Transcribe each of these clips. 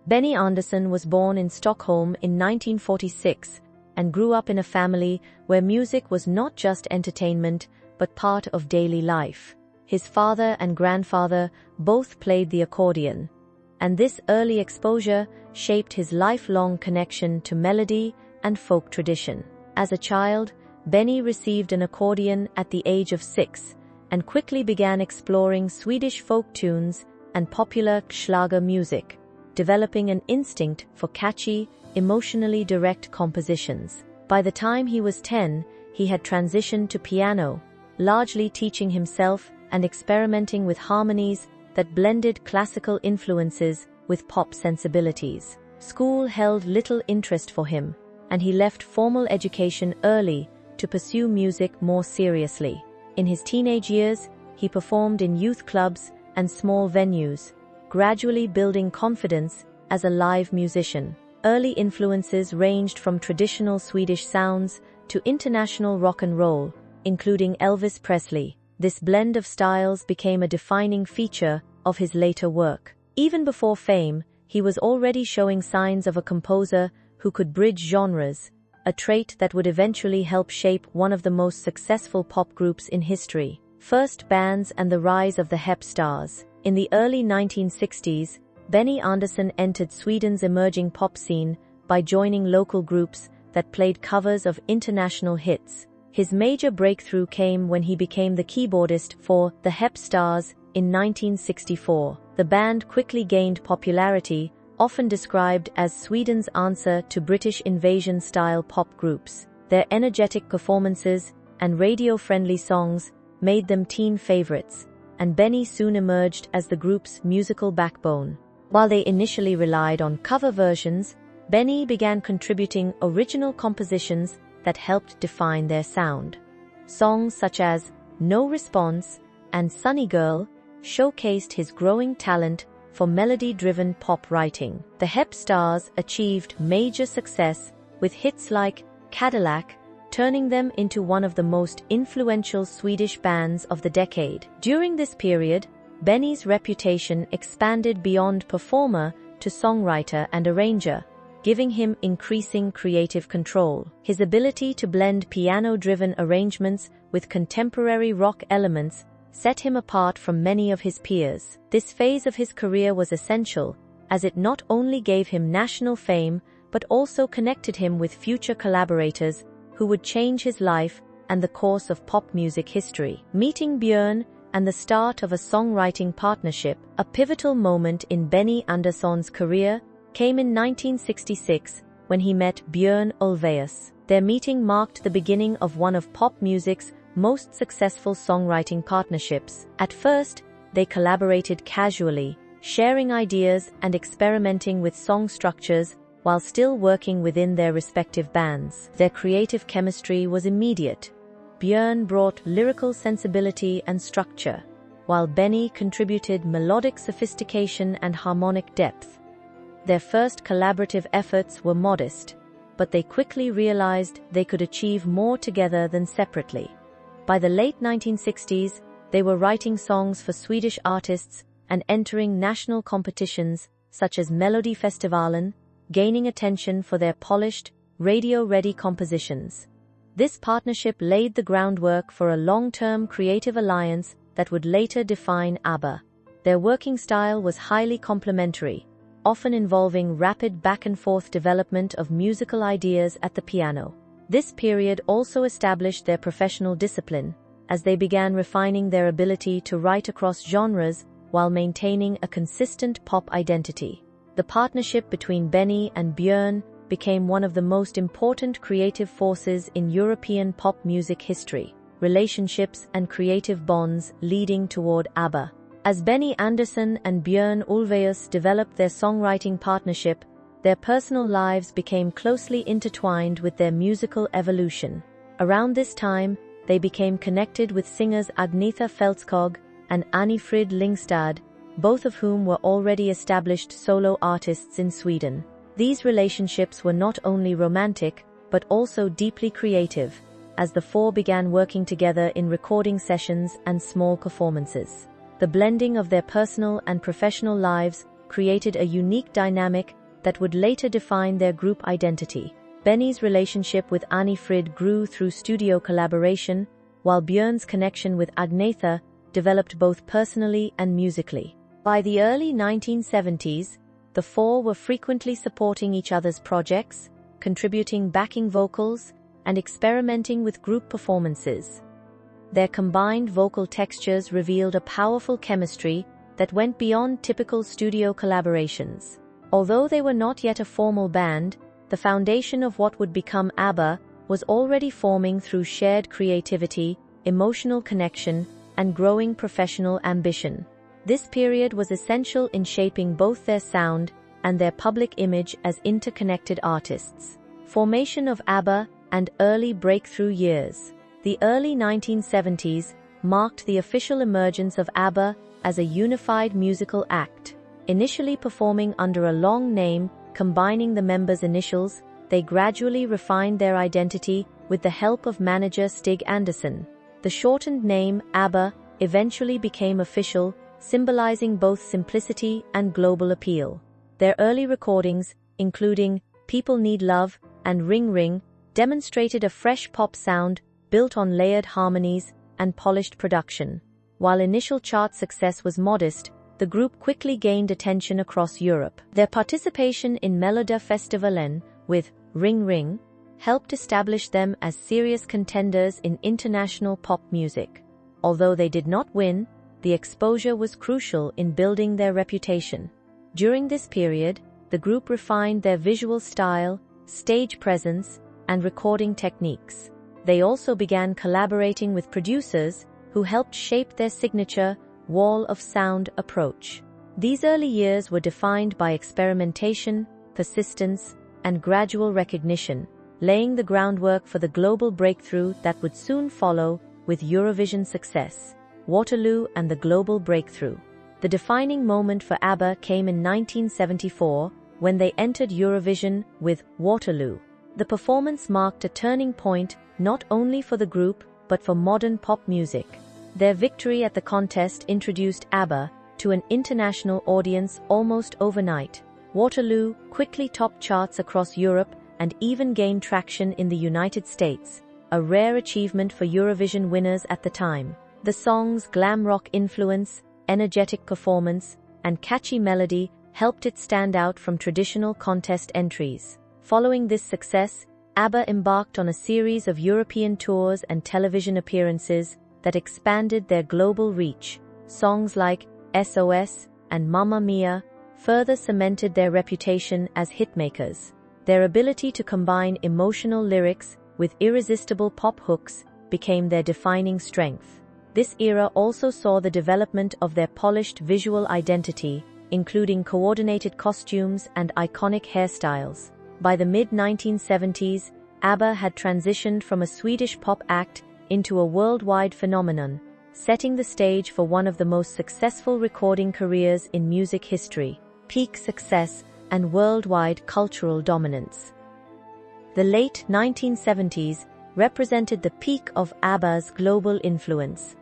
Benny Andersson was born in Stockholm in 1946 and grew up in a family where music was not just entertainment but part of daily life. His father and grandfather both played the accordion, and this early exposure shaped his lifelong connection to melody and folk tradition. As a child, Benny received an accordion at the age of 6 and quickly began exploring Swedish folk tunes and popular schlager music, developing an instinct for catchy, emotionally direct compositions. By the time he was 10, he had transitioned to piano, largely teaching himself and experimenting with harmonies that blended classical influences with pop sensibilities. School held little interest for him, and he left formal education early to pursue music more seriously. In his teenage years, he performed in youth clubs and small venues, gradually building confidence as a live musician. Early influences ranged from traditional Swedish sounds to international rock and roll, including Elvis Presley. This blend of styles became a defining feature of his later work. Even before fame, he was already showing signs of a composer who could bridge genres, a trait that would eventually help shape one of the most successful pop groups in history. First bands and the rise of the Hep Stars. In the early 1960s, Benny Andersson entered Sweden's emerging pop scene by joining local groups that played covers of international hits. His major breakthrough came when he became the keyboardist for the Hep Stars in 1964. The band quickly gained popularity, often described as Sweden's answer to British invasion-style pop groups. Their energetic performances and radio-friendly songs made them teen favorites, and Benny soon emerged as the group's musical backbone. While they initially relied on cover versions, Benny began contributing original compositions that helped define their sound. Songs such as No Response and Sunny Girl showcased his growing talent for melody-driven pop writing. The Hep Stars achieved major success with hits like Cadillac, turning them into one of the most influential Swedish bands of the decade. During this period, Benny's reputation expanded beyond performer to songwriter and arranger, giving him increasing creative control. His ability to blend piano-driven arrangements with contemporary rock elements set him apart from many of his peers. This phase of his career was essential, as it not only gave him national fame but also connected him with future collaborators who would change his life and the course of pop music history. Meeting Björn and the start of a songwriting partnership, a pivotal moment in Benny Andersson's career, came in 1966 when he met Björn Ulvaeus. Their meeting marked the beginning of one of pop music's most successful songwriting partnerships. At first, they collaborated casually, sharing ideas and experimenting with song structures while still working within their respective bands. Their creative chemistry was immediate. Björn brought lyrical sensibility and structure, while Benny contributed melodic sophistication and harmonic depth. Their first collaborative efforts were modest, but they quickly realized they could achieve more together than separately. By the late 1960s, they were writing songs for Swedish artists and entering national competitions such as Melodifestivalen, gaining attention for their polished, radio-ready compositions. This partnership laid the groundwork for a long-term creative alliance that would later define ABBA. Their working style was highly complementary, often involving rapid back-and-forth development of musical ideas at the piano. This period also established their professional discipline, as they began refining their ability to write across genres while maintaining a consistent pop identity. The partnership between Benny and Björn became one of the most important creative forces in European pop music history, relationships and creative bonds leading toward ABBA. As Benny Andersson and Björn Ulvaeus developed their songwriting partnership, their personal lives became closely intertwined with their musical evolution. Around this time, they became connected with singers Agnetha Fältskog and Anni-Frid Lyngstad, both of whom were already established solo artists in Sweden. These relationships were not only romantic, but also deeply creative, as the four began working together in recording sessions and small performances. The blending of their personal and professional lives created a unique dynamic that would later define their group identity. Benny's relationship with Anni-Frid grew through studio collaboration, while Björn's connection with Agnetha developed both personally and musically. By the early 1970s, the four were frequently supporting each other's projects, contributing backing vocals, and experimenting with group performances. Their combined vocal textures revealed a powerful chemistry that went beyond typical studio collaborations. Although they were not yet a formal band, the foundation of what would become ABBA was already forming through shared creativity, emotional connection, and growing professional ambition. This period was essential in shaping both their sound and their public image as interconnected artists. Formation of ABBA and early breakthrough years. The early 1970s marked the official emergence of ABBA as a unified musical act. Initially performing under a long name combining the members' initials, they gradually refined their identity with the help of manager Stig Andersson. The shortened name ABBA eventually became official, symbolizing both simplicity and global appeal. Their early recordings, including People Need Love and Ring Ring, demonstrated a fresh pop sound built on layered harmonies and polished production. While initial chart success was modest, the group quickly gained attention across Europe. Their participation in Melodifestivalen with Ring Ring helped establish them as serious contenders in international pop music. Although they did not win, the exposure was crucial in building their reputation. During this period, the group refined their visual style, stage presence, and recording techniques. They also began collaborating with producers who helped shape their signature wall of sound approach. These early years were defined by experimentation, persistence, and gradual recognition, laying the groundwork for the global breakthrough that would soon follow with Eurovision success. Waterloo and the global breakthrough. The defining moment for ABBA came in 1974 when they entered Eurovision with Waterloo. The performance marked a turning point not only for the group but for modern pop music. Their victory at the contest introduced ABBA to an international audience almost overnight. Waterloo quickly topped charts across Europe and even gained traction in the United States, a rare achievement for Eurovision winners at the time. The song's glam rock influence, energetic performance, and catchy melody helped it stand out from traditional contest entries. Following this success, ABBA embarked on a series of European tours and television appearances that expanded their global reach. Songs like SOS and Mamma Mia further cemented their reputation as hitmakers. Their ability to combine emotional lyrics with irresistible pop hooks became their defining strength. This era also saw the development of their polished visual identity, including coordinated costumes and iconic hairstyles. By the mid-1970s, ABBA had transitioned from a Swedish pop act into a worldwide phenomenon, setting the stage for one of the most successful recording careers in music history. Peak success and worldwide cultural dominance. The late 1970s represented the peak of ABBA's global influence.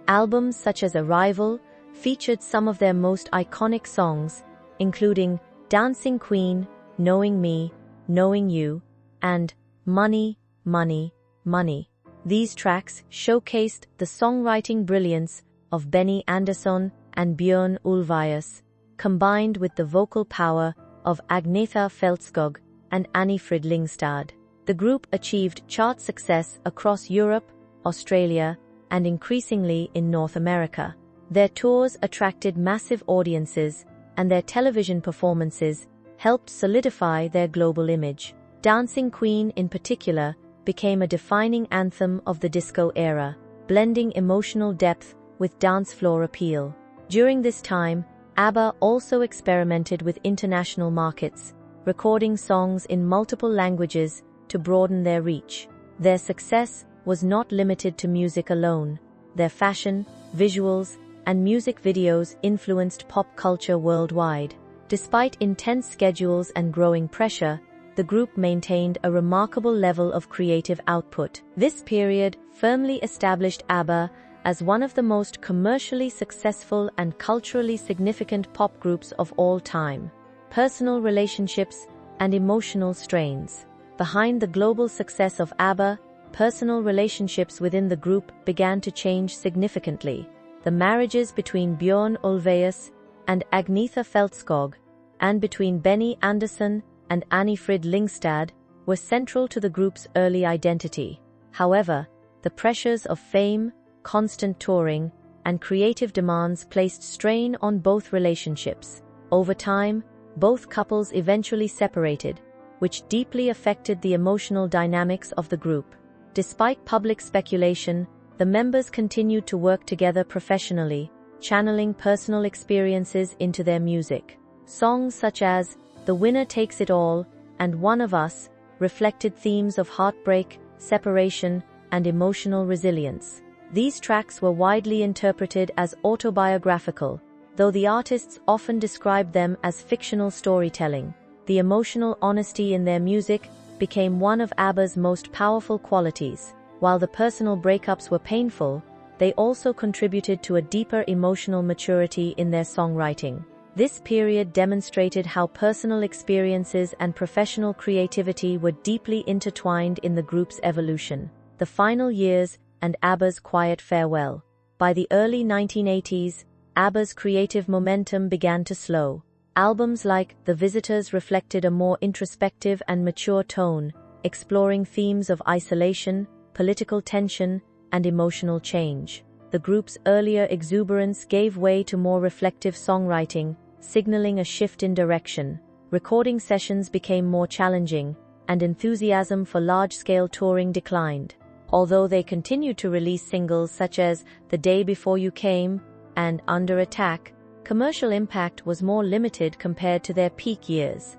Albums such as Arrival featured some of their most iconic songs, including Dancing Queen, Knowing Me, Knowing You, and Money, Money, Money. These tracks showcased the songwriting brilliance of Benny Andersson and Björn Ulvaeus, combined with the vocal power of Agnetha Fältskog and Anni-Frid Lyngstad. The group achieved chart success across Europe, Australia, and increasingly in North America. Their tours attracted massive audiences, and their television performances helped solidify their global image. Dancing Queen, in particular, became a defining anthem of the disco era, blending emotional depth with dance floor appeal. During this time, ABBA also experimented with international markets, recording songs in multiple languages to broaden their reach. Their success was not limited to music alone. Their fashion, visuals, and music videos influenced pop culture worldwide. Despite intense schedules and growing pressure, the group maintained a remarkable level of creative output. This period firmly established ABBA as one of the most commercially successful and culturally significant pop groups of all time. Personal relationships and emotional strains. Behind the global success of ABBA, personal relationships within the group began to change significantly. The marriages between Björn Ulvaeus and Agnetha Fältskog, and between Benny Andersson and Anni-Frid Lyngstad, were central to the group's early identity. However, the pressures of fame, constant touring, and creative demands placed strain on both relationships. Over time, both couples eventually separated, which deeply affected the emotional dynamics of the group. Despite public speculation, the members continued to work together professionally, channeling personal experiences into their music. Songs such as "The Winner Takes It All" and "One of Us" reflected themes of heartbreak, separation, and emotional resilience. These tracks were widely interpreted as autobiographical, though the artists often described them as fictional storytelling. The emotional honesty in their music became one of ABBA's most powerful qualities. While the personal breakups were painful, they also contributed to a deeper emotional maturity in their songwriting. This period demonstrated how personal experiences and professional creativity were deeply intertwined in the group's evolution. The final years and ABBA's quiet farewell. By the early 1980s, ABBA's creative momentum began to slow. Albums like The Visitors reflected a more introspective and mature tone, exploring themes of isolation, political tension, and emotional change. The group's earlier exuberance gave way to more reflective songwriting, signaling a shift in direction. Recording sessions became more challenging, and enthusiasm for large-scale touring declined. Although they continued to release singles such as The Day Before You Came and Under Attack, commercial impact was more limited compared to their peak years.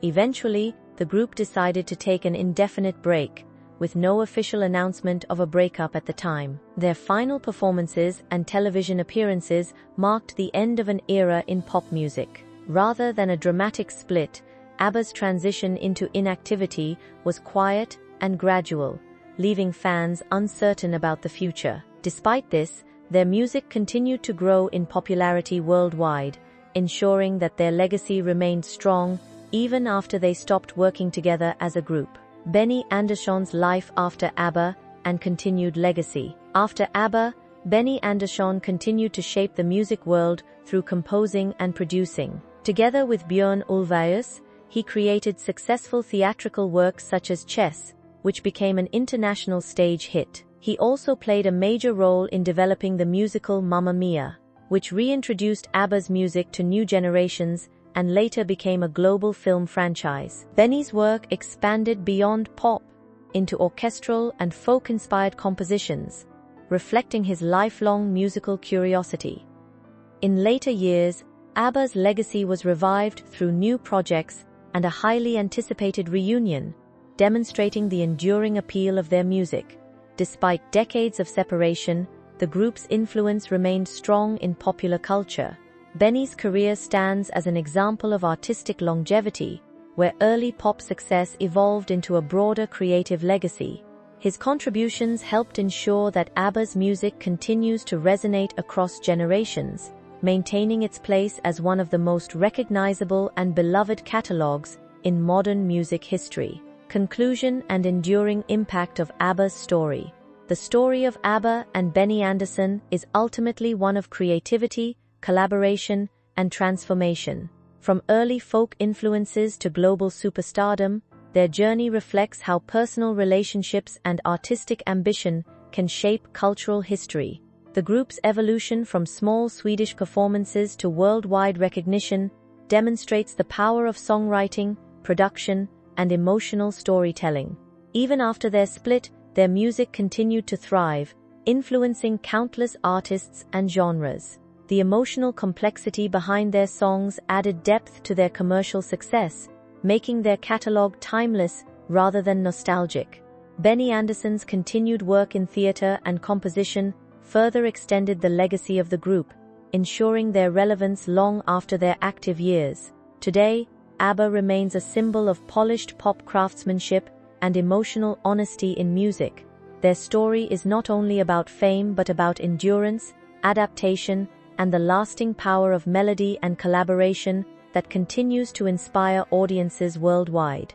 Eventually, the group decided to take an indefinite break, with no official announcement of a breakup at the time. Their final performances and television appearances marked the end of an era in pop music. Rather than a dramatic split, ABBA's transition into inactivity was quiet and gradual, leaving fans uncertain about the future. Despite this, their music continued to grow in popularity worldwide, ensuring that their legacy remained strong even after they stopped working together as a group. Benny Andersson's life after ABBA and continued legacy. After ABBA, Benny Andersson continued to shape the music world through composing and producing. Together with Björn Ulvaeus, he created successful theatrical works such as Chess, which became an international stage hit. He also played a major role in developing the musical Mamma Mia, which reintroduced ABBA's music to new generations and later became a global film franchise. Benny's work expanded beyond pop into orchestral and folk-inspired compositions, reflecting his lifelong musical curiosity. In later years, ABBA's legacy was revived through new projects and a highly anticipated reunion, demonstrating the enduring appeal of their music. Despite decades of separation, the group's influence remained strong in popular culture. Benny's career stands as an example of artistic longevity, where early pop success evolved into a broader creative legacy. His contributions helped ensure that ABBA's music continues to resonate across generations, maintaining its place as one of the most recognizable and beloved catalogues in modern music history. Conclusion and enduring impact of ABBA's story. The story of ABBA and Benny Andersson is ultimately one of creativity, collaboration, and transformation. From early folk influences to global superstardom, their journey reflects how personal relationships and artistic ambition can shape cultural history. The group's evolution from small Swedish performances to worldwide recognition demonstrates the power of songwriting, production, and emotional storytelling. Even after their split, their music continued to thrive, influencing countless artists and genres. The emotional complexity behind their songs added depth to their commercial success, making their catalog timeless rather than nostalgic. Benny Andersson's continued work in theater and composition further extended the legacy of the group, ensuring their relevance long after their active years. Today, ABBA remains a symbol of polished pop craftsmanship and emotional honesty in music. Their story is not only about fame but about endurance, adaptation, and the lasting power of melody and collaboration that continues to inspire audiences worldwide.